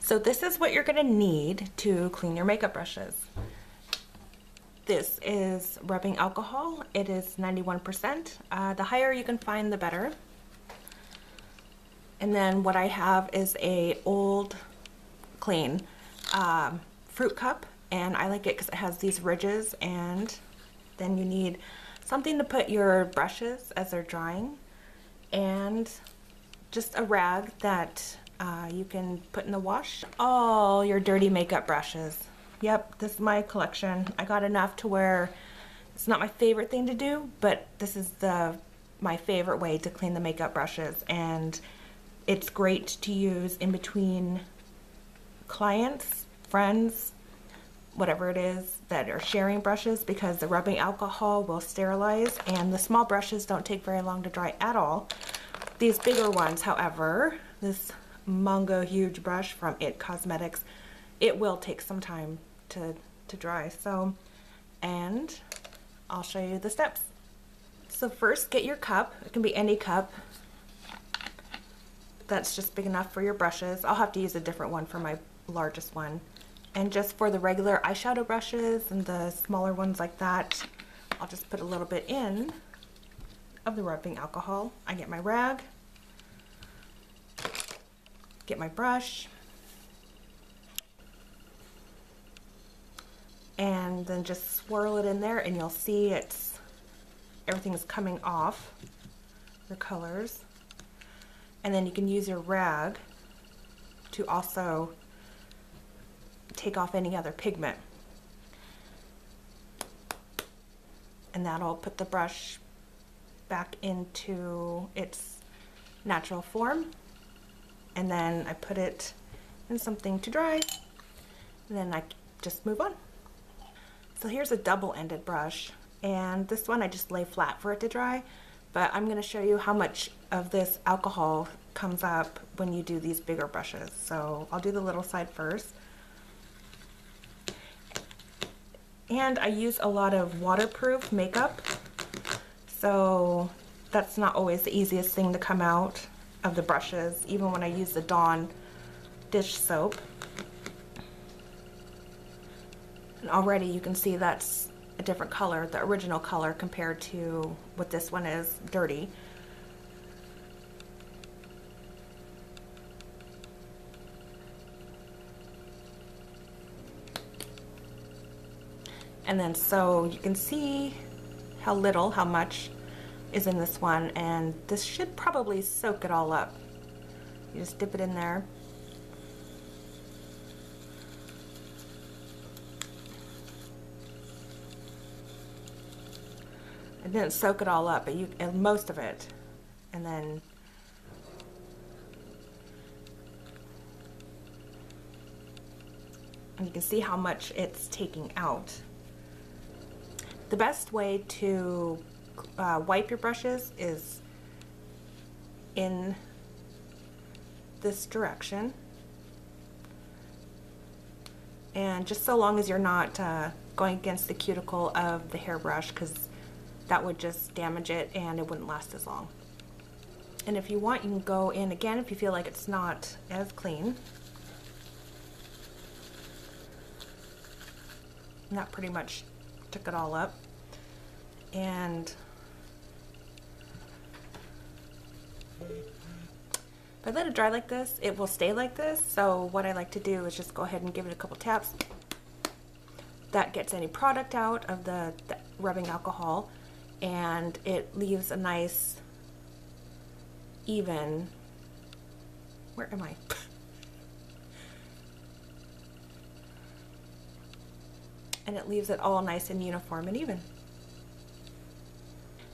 So this is what you're gonna need to clean your makeup brushes. This is rubbing alcohol. It is 91%. The higher you can find, the better. And then what I have is a old clean fruit cup, and I like it because it has these ridges, and then you need something to put your brushes as they're drying, and just a rag that you can put in the wash. All your dirty makeup brushes. Yep, this is my collection. I got enough to where it's not my favorite thing to do, but this is my favorite way to clean the makeup brushes, and it's great to use in between clients, friends, whatever it is that are sharing brushes, because the rubbing alcohol will sterilize, and the small brushes don't take very long to dry at all. These bigger ones, however, this Mongo huge brush from It Cosmetics, it will take some time to dry. So, and I'll show you the steps. So first, get your cup. It can be any cup that's just big enough for your brushes. I'll have to use a different one for my largest one. And just for the regular eyeshadow brushes and the smaller ones like that, I'll just put a little bit in of the rubbing alcohol. I get my rag, get my brush, and then just swirl it in there, and you'll see everything's coming off your colors. And then you can use your rag to also take off any other pigment. And that'll put the brush back into its natural form. And then I put it in something to dry, and then I just move on. So here's a double-ended brush, and this one I just lay flat for it to dry. But I'm going to show you how much of this alcohol comes up when you do these bigger brushes. So I'll do the little side first. And I use a lot of waterproof makeup, so that's not always the easiest thing to come out of the brushes, even when I use the Dawn dish soap. And already you can see that's a different color, the original color, compared to what this one is, dirty. And then so you can see how much is in this one, and this should probably soak it all up. You just dip it in there. I didn't soak it all up, but most of it. And then you can see how much it's taking out. The best way to wipe your brushes is in this direction, and just so long as you're not going against the cuticle of the hairbrush, because that would just damage it and it wouldn't last as long. And if you want, you can go in again if you feel like it's not as clean. And that pretty much took it all up. And if I let it dry like this, it will stay like this. So what I like to do is just go ahead and give it a couple taps. That gets any product out of the rubbing alcohol, and it leaves a nice even, where am I? And it leaves it all nice and uniform and even.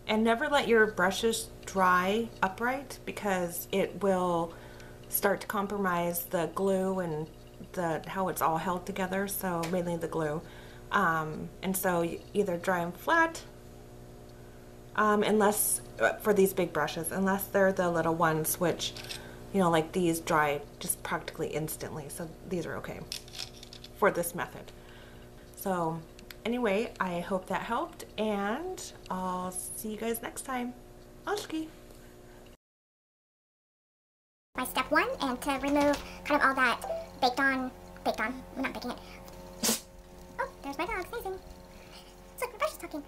And never let your brushes dry upright, because it will start to compromise the glue and how it's all held together, so mainly the glue. And so you either dry them flat, unless, for these big brushes, unless they're the little ones, which, you know, like these dry just practically instantly, so these are okay for this method. So anyway, I hope that helped, and I'll see you guys next time. Oshki. My step one, and to remove kind of all that baked on There's my dog sneezing. Look, Rebecca's talking.